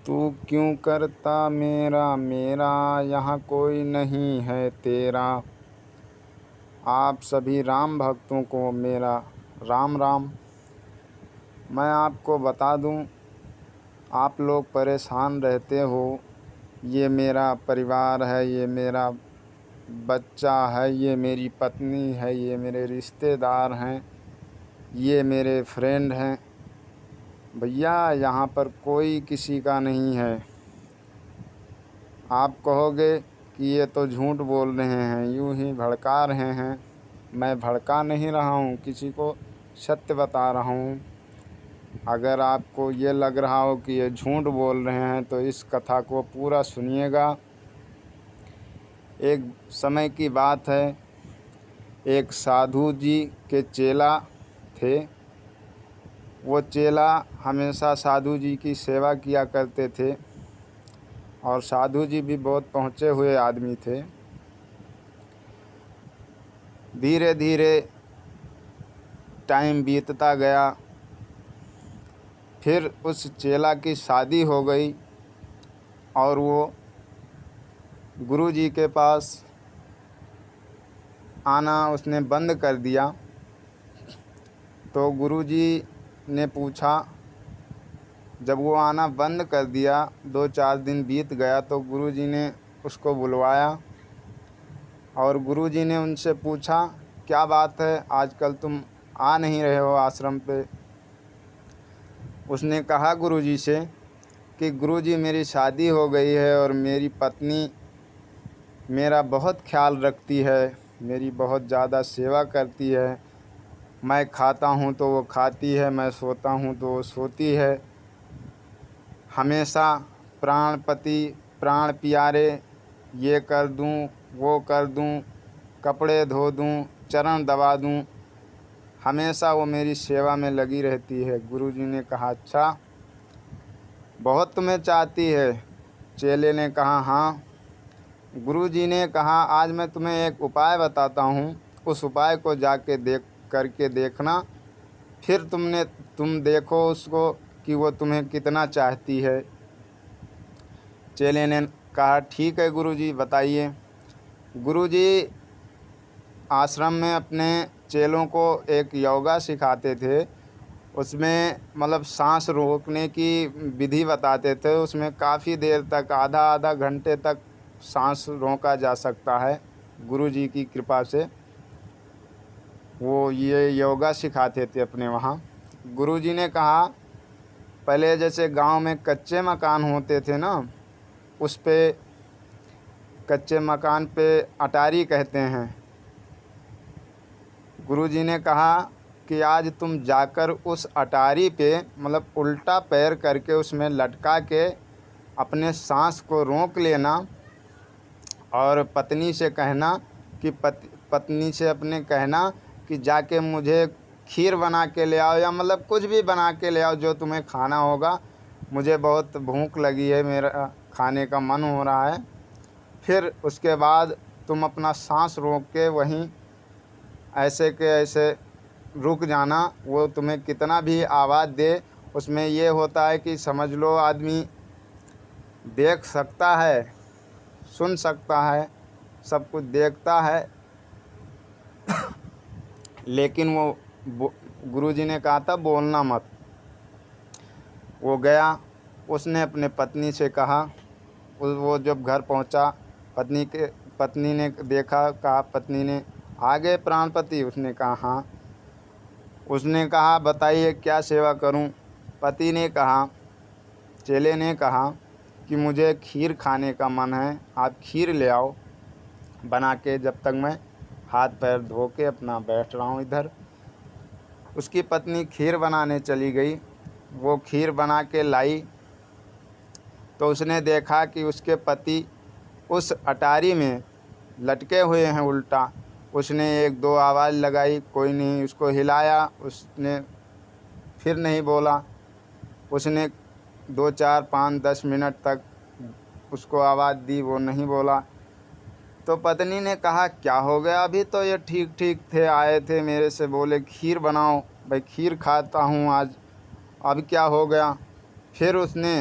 तू क्यों करता मेरा मेरा, यहाँ कोई नहीं है तेरा। आप सभी राम भक्तों को मेरा राम राम। मैं आपको बता दूं, आप लोग परेशान रहते हो। ये मेरा परिवार है, ये मेरा बच्चा है, ये मेरी पत्नी है, ये मेरे रिश्तेदार हैं, ये मेरे फ्रेंड हैं। भैया यहाँ पर कोई किसी का नहीं है। आप कहोगे कि ये तो झूठ बोल रहे हैं, यूं ही भड़का रहे हैं। मैं भड़का नहीं रहा हूँ, किसी को सत्य बता रहा हूँ। अगर आपको ये लग रहा हो कि ये झूठ बोल रहे हैं तो इस कथा को पूरा सुनिएगा। एक समय की बात है, एक साधु जी के चेला थे। वो चेला हमेशा साधु जी की सेवा किया करते थे और साधु जी भी बहुत पहुँचे हुए आदमी थे। धीरे धीरे टाइम बीतता गया। फिर उस चेला की शादी हो गई और वो गुरु जी के पास आना उसने बंद कर दिया। तो गुरु जी ने पूछा, जब वो आना बंद कर दिया, 2-4 दिन बीत गया, तो गुरु जी ने उसको बुलवाया और गुरु जी ने उनसे पूछा, क्या बात है, आजकल तुम आ नहीं रहे हो आश्रम पे। उसने कहा गुरु जी से कि गुरु जी मेरी शादी हो गई है और मेरी पत्नी मेरा बहुत ख्याल रखती है, मेरी बहुत ज़्यादा सेवा करती है। मैं खाता हूँ तो वो खाती है, मैं सोता हूँ तो वो सोती है। हमेशा प्राणपति प्राण प्यारे, ये कर दूँ वो कर दूँ, कपड़े धो दूँ, चरण दबा दूँ, हमेशा वो मेरी सेवा में लगी रहती है। गुरु जी ने कहा, अच्छा, बहुत तुम्हें चाहती है। चेले ने कहा, हाँ। गुरु जी ने कहा, आज मैं तुम्हें एक उपाय बताता हूँ, उस उपाय को जाके करके देखना। फिर तुम देखो उसको कि वो तुम्हें कितना चाहती है। चेले ने कहा, ठीक है गुरु जी, बताइए। गुरु जी आश्रम में अपने चेलों को एक योगा सिखाते थे। उसमें मतलब सांस रोकने की विधि बताते थे। उसमें काफ़ी देर तक, आधा आधा घंटे तक सांस रोका जा सकता है। गुरु जी की कृपा से वो ये योगा सिखाते थे अपने वहाँ। गुरु जी ने कहा, पहले जैसे गांव में कच्चे मकान होते थे ना, उस पे कच्चे मकान पे अटारी कहते हैं। गुरु जी ने कहा कि आज तुम जाकर उस अटारी पे मतलब उल्टा पैर करके उसमें लटका के अपने सांस को रोक लेना और पत्नी से कहना कि पत्नी से अपने कहना कि जाके मुझे खीर बना के ले आओ, या मतलब कुछ भी बना के ले आओ जो तुम्हें खाना होगा, मुझे बहुत भूख लगी है, मेरा खाने का मन हो रहा है। फिर उसके बाद तुम अपना सांस रोक के वहीं ऐसे के ऐसे रुक जाना। वो तुम्हें कितना भी आवाज़ दे, उसमें ये होता है कि समझ लो आदमी देख सकता है, सुन सकता है, सब कुछ देखता है, लेकिन वो गुरुजी ने कहा था बोलना मत। वो गया, उसने अपने पत्नी से कहा। वो जब घर पहुंचा, पत्नी ने देखा, कहा, पत्नी ने, आ गए प्राणपति? उसने कहा, हाँ। उसने कहा, बताइए क्या सेवा करूं? पति ने कहा, चेले ने कहा कि मुझे खीर खाने का मन है, आप खीर ले आओ बना के, जब तक मैं हाथ पैर धो के अपना बैठ रहा हूँ इधर। उसकी पत्नी खीर बनाने चली गई। वो खीर बना के लाई तो उसने देखा कि उसके पति उस अटारी में लटके हुए हैं उल्टा। उसने 1-2 आवाज़ लगाई, कोई नहीं। उसको हिलाया, उसने फिर नहीं बोला। उसने 2-4-5-10 मिनट तक उसको आवाज़ दी, वो नहीं बोला। तो पत्नी ने कहा, क्या हो गया? अभी तो ये ठीक ठीक थे, आए थे मेरे से, बोले खीर बनाओ, भाई खीर खाता हूँ आज, अब क्या हो गया? फिर उसने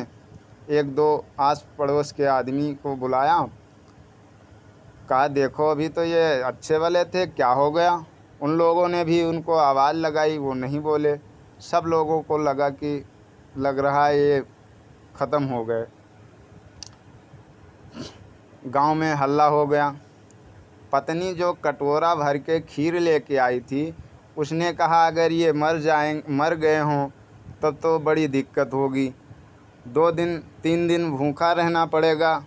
एक दो आस पड़ोस के आदमी को बुलाया, कहा देखो अभी तो ये अच्छे वाले थे, क्या हो गया। उन लोगों ने भी उनको आवाज़ लगाई, वो नहीं बोले। सब लोगों को लगा कि लग रहा है ये ख़त्म हो गए। गांव में हल्ला हो गया। पत्नी जो कटोरा भर के खीर लेके आई थी, उसने कहा अगर ये मर गए हों तब तो बड़ी दिक्कत होगी, 2 दिन 3 दिन भूखा रहना पड़ेगा।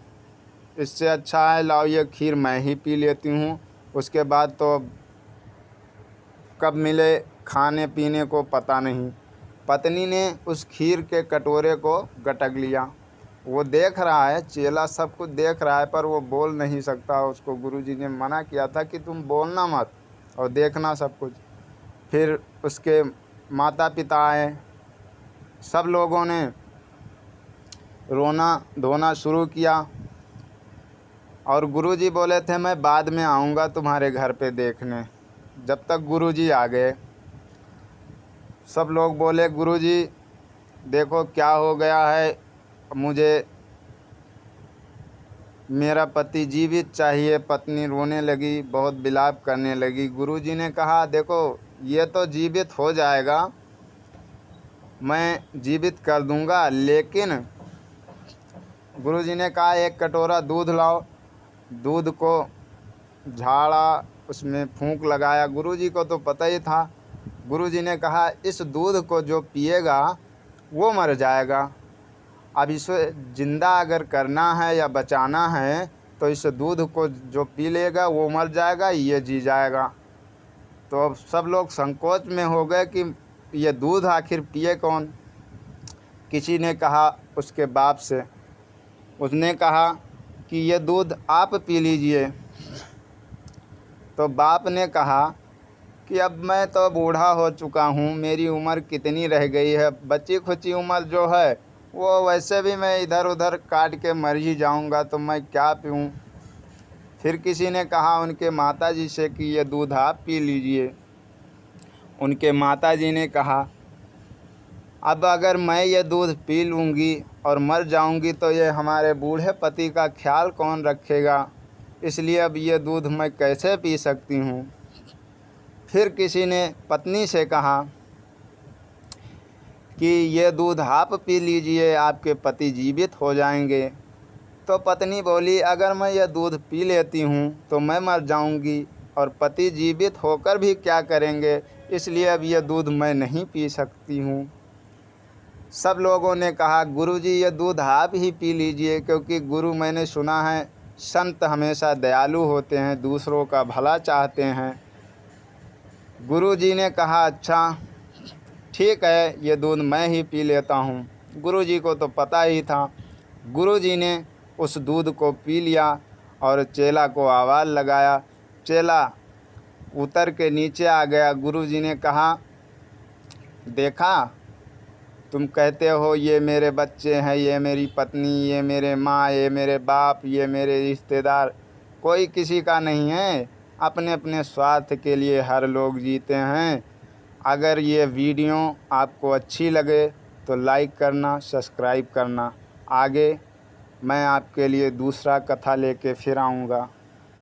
इससे अच्छा है लाओ ये खीर मैं ही पी लेती हूँ, उसके बाद तो कब मिले खाने पीने को पता नहीं। पत्नी ने उस खीर के कटोरे को गटक लिया। वो देख रहा है, चेला सब कुछ देख रहा है, पर वो बोल नहीं सकता। उसको गुरुजी ने मना किया था कि तुम बोलना मत और देखना सब कुछ। फिर उसके माता पिता आए, सब लोगों ने रोना धोना शुरू किया। और गुरुजी बोले थे मैं बाद में आऊँगा तुम्हारे घर पे देखने। जब तक गुरुजी आ गए, सब लोग बोले गुरुजी देखो क्या हो गया है, मुझे मेरा पति जीवित चाहिए। पत्नी रोने लगी, बहुत विलाप करने लगी। गुरुजी ने कहा देखो ये तो जीवित हो जाएगा, मैं जीवित कर दूंगा, लेकिन गुरुजी ने कहा एक कटोरा दूध लाओ। दूध को झाड़ा, उसमें फूंक लगाया। गुरुजी को तो पता ही था। गुरुजी ने कहा इस दूध को जो पिएगा वो मर जाएगा, अब इसे ज़िंदा अगर करना है या बचाना है तो इस दूध को जो पी लेगा वो मर जाएगा, ये जी जाएगा। तो अब सब लोग संकोच में हो गए कि ये दूध आखिर पिए कौन। किसी ने कहा उसके बाप से, उसने कहा कि ये दूध आप पी लीजिए। तो बाप ने कहा कि अब मैं तो बूढ़ा हो चुका हूँ, मेरी उम्र कितनी रह गई है, बची खुची उम्र जो है वो वैसे भी मैं इधर उधर काट के मर ही जाऊँगा, तो मैं क्या पीऊँ। फिर किसी ने कहा उनके माताजी से कि ये दूध आप पी लीजिए। उनके माताजी ने कहा अब अगर मैं ये दूध पी लूँगी और मर जाऊँगी तो ये हमारे बूढ़े पति का ख्याल कौन रखेगा, इसलिए अब ये दूध मैं कैसे पी सकती हूँ। फिर किसी ने पत्नी से कहा कि ये दूध आप पी लीजिए, आपके पति जीवित हो जाएंगे। तो पत्नी बोली अगर मैं यह दूध पी लेती हूँ तो मैं मर जाऊँगी और पति जीवित होकर भी क्या करेंगे, इसलिए अब यह दूध मैं नहीं पी सकती हूँ। सब लोगों ने कहा गुरुजी ये दूध आप ही पी लीजिए, क्योंकि गुरु मैंने सुना है संत हमेशा दयालु होते हैं, दूसरों का भला चाहते हैं। गुरुजी ने कहा अच्छा ठीक है, ये दूध मैं ही पी लेता हूँ। गुरुजी को तो पता ही था। गुरुजी ने उस दूध को पी लिया और चेला को आवाज़ लगाया। चेला उतर के नीचे आ गया। गुरुजी ने कहा देखा, तुम कहते हो ये मेरे बच्चे हैं, ये मेरी पत्नी, ये मेरे माँ, ये मेरे बाप, ये मेरे रिश्तेदार, कोई किसी का नहीं है। अपने अपने स्वार्थ के लिए हर लोग जीते हैं। अगर ये वीडियो आपको अच्छी लगे तो लाइक करना, सब्सक्राइब करना। आगे मैं आपके लिए दूसरा कथा लेके फिर आऊँगा।